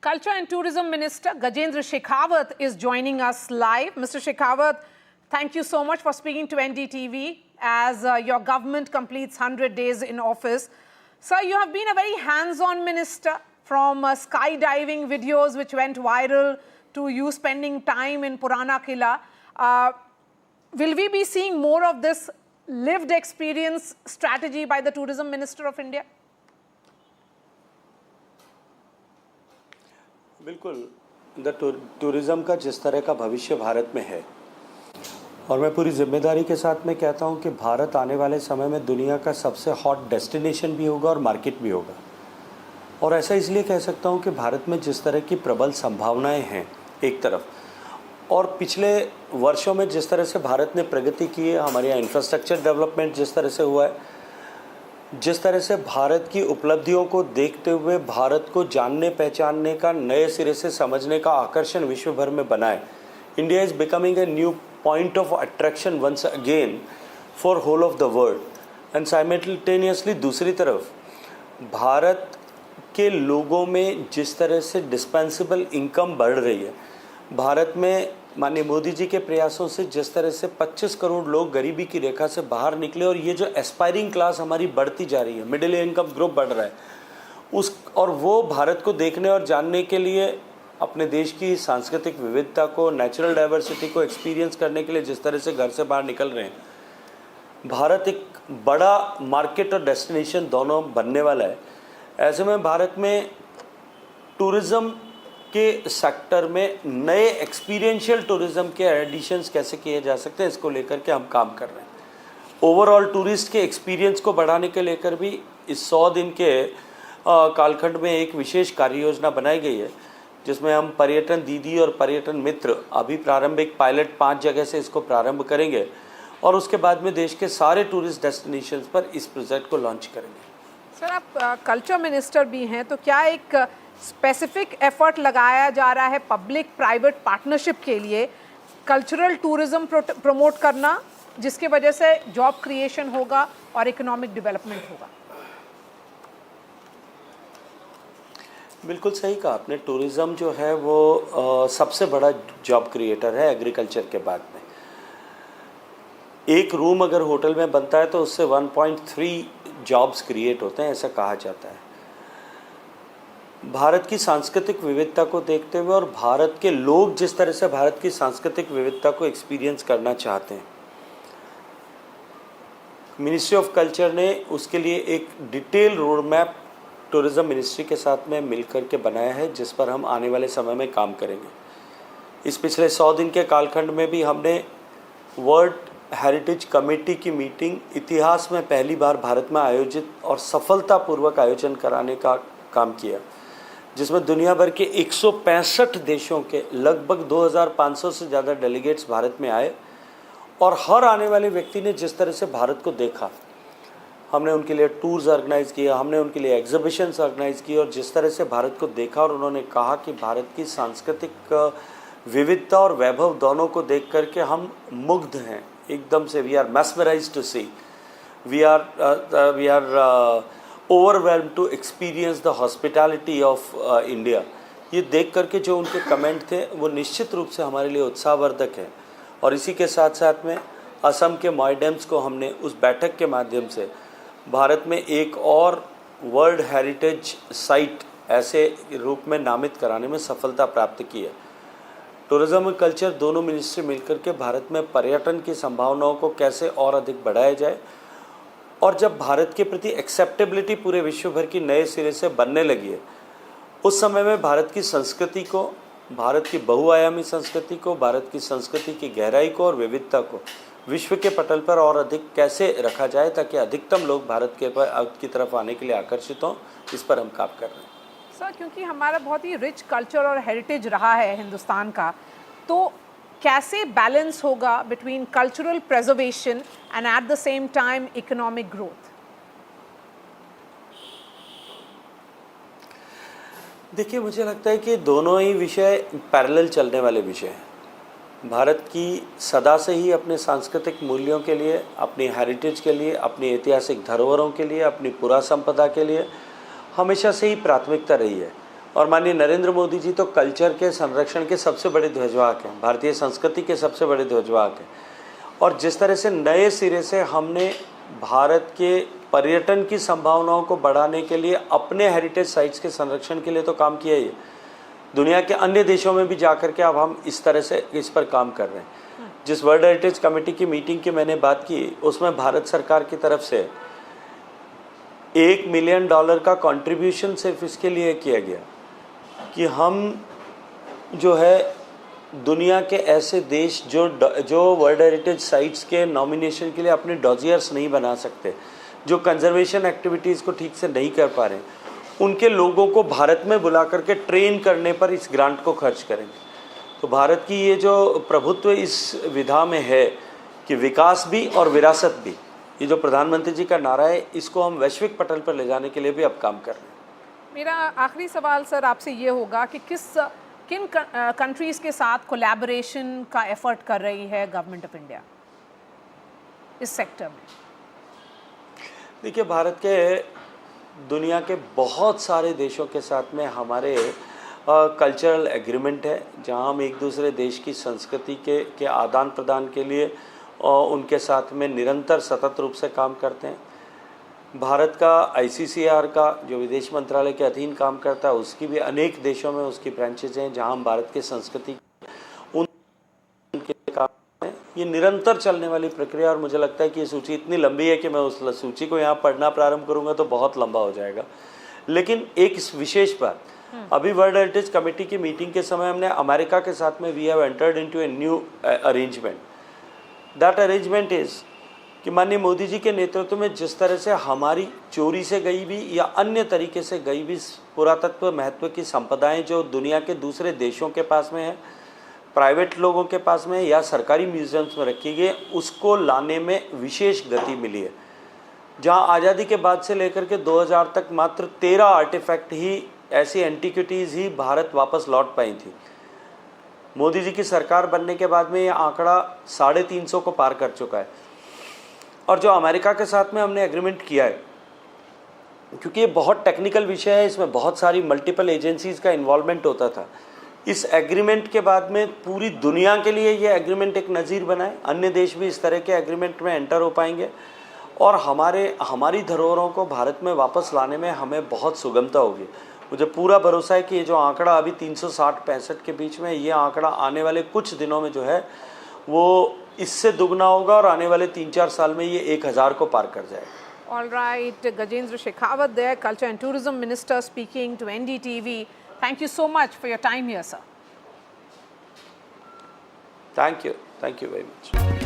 Culture and Tourism Minister Gajendra Shekhawat is joining us live. Mr. Shekhawat, thank you so much for speaking to NDTV as your government completes 100 days in office. Sir, you have been a very hands-on minister, from skydiving videos which went viral to you spending time in Purana Kila. Will we be seeing more of this lived experience strategy by the Tourism Minister of India? बिल्कुल tourism का जिस तरह का भविष्य भारत में है, और मैं पूरी जिम्मेदारी के साथ में कहता हूं कि भारत आने वाले समय में दुनिया का सबसे हॉट डेस्टिनेशन भी होगा और मार्केट भी होगा। और ऐसा इसलिए कह सकता हूं कि भारत में जिस तरह की प्रबल संभावनाएं हैं एक तरफ, और पिछले वर्षों में जिस तरह से भारत ने प्रगति की है, हमारे यहाँ इंफ्रास्ट्रक्चर डेवलपमेंट जिस तरह से हुआ है, जिस तरह से भारत की उपलब्धियों को देखते हुए भारत को जानने पहचानने का, नए सिरे से समझने का आकर्षण विश्व भर में बना है। India is becoming a new point of attraction once again for whole of the world. And simultaneously दूसरी तरफ भारत के लोगों में जिस तरह से डिस्पेंसेबल इनकम बढ़ रही है, भारत में माननीय मोदी जी के प्रयासों से जिस तरह से 25 करोड़ लोग गरीबी की रेखा से बाहर निकले, और ये जो एस्पायरिंग क्लास हमारी बढ़ती जा रही है, मिडिल इनकम ग्रुप बढ़ रहा है, और वो भारत को देखने और जानने के लिए, अपने देश की सांस्कृतिक विविधता को, नेचुरल डाइवर्सिटी को एक्सपीरियंस करने के लिए जिस तरह से घर से बाहर निकल रहे हैं, भारत एक बड़ा मार्केट और डेस्टिनेशन दोनों बनने वाला है। ऐसे में भारत में टूरिज़्म के सेक्टर में नए एक्सपीरियंशियल टूरिज़्म के एडिशंस कैसे किए जा सकते हैं, इसको लेकर के हम काम कर रहे हैं। ओवरऑल टूरिस्ट के एक्सपीरियंस को बढ़ाने के लेकर भी इस 100 दिन के कालखंड में एक विशेष कार्य योजना बनाई गई है, जिसमें हम पर्यटन दीदी और पर्यटन मित्र अभी प्रारंभिक पायलट 5 जगह से इसको प्रारंभ करेंगे, और उसके बाद में देश के सारे टूरिस्ट डेस्टिनेशंस पर इस प्रोजेक्ट को लॉन्च करेंगे। सर, आप कल्चर मिनिस्टर भी हैं, तो क्या एक स्पेसिफिक एफर्ट लगाया जा रहा है पब्लिक प्राइवेट पार्टनरशिप के लिए कल्चरल टूरिज्म प्रमोट करना, जिसकी वजह से जॉब क्रिएशन होगा और इकोनॉमिक डेवलपमेंट होगा? बिल्कुल सही कहा आपने। टूरिज़्म जो है वो सबसे बड़ा जॉब क्रिएटर है एग्रीकल्चर के बाद में। एक रूम अगर होटल में बनता है तो उससे 1.3 जॉब्स क्रिएट होते हैं, ऐसा कहा जाता है। भारत की सांस्कृतिक विविधता को देखते हुए और भारत के लोग जिस तरह से भारत की सांस्कृतिक विविधता को एक्सपीरियंस करना चाहते हैं, मिनिस्ट्री ऑफ कल्चर ने उसके लिए एक detail road map tourism ministry के साथ में मिलकर के बनाया है, जिस पर हम आने वाले समय में काम करेंगे। इस पिछले 100 दिन के कालखंड में भी हमने वर्ल्ड हेरिटेज कमेटी की मीटिंग इतिहास में पहली बार भारत में आयोजित और सफलतापूर्वक आयोजन कराने का काम किया, जिसमें दुनिया भर के 165 देशों के लगभग 2500 से ज़्यादा डेलीगेट्स भारत में आए, और हर आने वाले व्यक्ति ने जिस तरह से भारत को देखा, हमने उनके लिए टूर्स ऑर्गेनाइज़ किया, हमने उनके लिए एग्जीबिशंस ऑर्गेनाइज़ किए, और जिस तरह से भारत को देखा और उन्होंने कहा कि भारत की सांस्कृतिक विविधता और वैभव दोनों को देख करके हम मुग्ध हैं एकदम से। We are mesmerized to see, we are overwhelmed to experience the hospitality of India. ये देख करके जो उनके कमेंट थे वो निश्चित रूप से हमारे लिए उत्साहवर्धक है। और इसी के साथ साथ में असम के मॉयडेम्स को हमने उस बैठक के माध्यम से भारत में एक और वर्ल्ड हेरिटेज साइट ऐसे रूप में नामित कराने में सफलता प्राप्त की है। टूरिज़्म और कल्चर दोनों मिनिस्ट्री मिलकर के भारत में पर्यटन की संभावनाओं को कैसे और अधिक बढ़ाया जाए, और जब भारत के प्रति एक्सेप्टेबिलिटी पूरे विश्व भर की नए सिरे से बनने लगी है, उस समय में भारत की संस्कृति को, भारत की बहुआयामी संस्कृति को, भारत की संस्कृति की गहराई को और विविधता को विश्व के पटल पर और अधिक कैसे रखा जाए ताकि अधिकतम लोग भारत की तरफ आने के लिए आकर्षित हों, इस पर हम काम कर रहे हैं। सर, क्योंकि हमारा बहुत ही रिच कल्चर और हेरिटेज रहा है हिंदुस्तान का, तो कैसे बैलेंस होगा between cultural preservation and at the same time economic growth? देखिए, मुझे लगता है कि दोनों ही विषय पैरेलल चलने वाले विषय हैं। भारत की सदा से ही अपने सांस्कृतिक मूल्यों के लिए, अपनी हेरिटेज के लिए, अपनी ऐतिहासिक धरोहरों के लिए, अपनी पुरा संपदा के लिए हमेशा से ही प्राथमिकता रही है, और माननीय नरेंद्र मोदी जी तो कल्चर के संरक्षण के सबसे बड़े ध्वजवाहक हैं, भारतीय संस्कृति के सबसे बड़े ध्वजवाहक हैं। और जिस तरह से नए सिरे से हमने भारत के पर्यटन की संभावनाओं को बढ़ाने के लिए अपने हेरिटेज साइट्स के संरक्षण के लिए तो काम किया ही है, दुनिया के अन्य देशों में भी जाकर के अब हम इस तरह से इस पर काम कर रहे हैं। जिस वर्ल्ड हेरिटेज कमेटी की मीटिंग की मैंने बात की, उसमें भारत सरकार की तरफ से $1 मिलियन का कंट्रीब्यूशन सिर्फ इसके लिए किया गया कि हम जो है दुनिया के ऐसे देश जो वर्ल्ड हेरिटेज साइट्स के नॉमिनेशन के लिए अपने डॉजियर्स नहीं बना सकते, जो कंजर्वेशन एक्टिविटीज़ को ठीक से नहीं कर पा रहे, उनके लोगों को भारत में बुला करके ट्रेन करने पर इस ग्रांट को खर्च करेंगे। तो भारत की ये जो प्रभुत्व इस विधा में है कि विकास भी और विरासत भी, ये जो प्रधानमंत्री जी का नारा है, इसको हम वैश्विक पटल पर ले जाने के लिए भी अब काम कर रहे हैं। मेरा आखिरी सवाल सर आपसे ये होगा कि किन कंट्रीज़ के साथ कोलैबोरेशन का एफर्ट कर रही है गवर्नमेंट ऑफ इंडिया इस सेक्टर में? देखिए, भारत के दुनिया के बहुत सारे देशों के साथ में हमारे कल्चरल एग्रीमेंट है, जहां हम एक दूसरे देश की संस्कृति के आदान प्रदान के लिए उनके साथ में निरंतर सतत रूप से काम करते हैं। भारत का ICCR का जो विदेश मंत्रालय के अधीन काम करता है, उसकी भी अनेक देशों में उसकी ब्रांचेज हैं, जहां हम भारत की संस्कृति उनके काम है। ये निरंतर चलने वाली प्रक्रिया, और मुझे लगता है कि ये सूची इतनी लंबी है कि मैं उस सूची को यहाँ पढ़ना प्रारंभ करूँगा तो बहुत लंबा हो जाएगा। लेकिन एक विशेष बात, अभी वर्ल्ड हेरिटेज कमेटी की मीटिंग के समय हमने अमेरिका के साथ में we have entered into a new arrangement. That arrangement is कि माननीय मोदी जी के नेतृत्व में जिस तरह से हमारी चोरी से गई भी या अन्य तरीके से गई भी पुरातत्व महत्व की संपदाएं जो दुनिया के दूसरे देशों के पास में है, प्राइवेट लोगों के पास में या सरकारी म्यूजियम्स में रखी गई, उसको लाने में विशेष गति मिली है। जहां आज़ादी के बाद से लेकर के 2000 तक मात्र 13 आर्टिफैक्ट ही, ऐसी एंटिक्विटीज़ ही भारत वापस लौट पाई थी। मोदी जी की सरकार बनने के बाद में ये आंकड़ा 350 को पार कर चुका है। और जो अमेरिका के साथ में हमने एग्रीमेंट किया है, क्योंकि ये बहुत टेक्निकल विषय है, इसमें बहुत सारी मल्टीपल एजेंसीज़ का इन्वॉल्वमेंट होता था, इस एग्रीमेंट के बाद में पूरी दुनिया के लिए ये एग्रीमेंट एक नज़ीर बनाए, अन्य देश भी इस तरह के एग्रीमेंट में एंटर हो पाएंगे और हमारी धरोहरों को भारत में वापस लाने में हमें बहुत सुगमता होगी। मुझे पूरा भरोसा है कि ये जो आंकड़ा अभी 360-65 के बीच में, ये आंकड़ा आने वाले कुछ दिनों में जो है वो इससे दुगना होगा और आने वाले 3-4 साल में ये 1000 को पार कर जाएगा। All right, Gajendra Shekhawat there, Culture and Tourism Minister, speaking to NDTV. Thank you so much for your time here, sir. Thank you very much.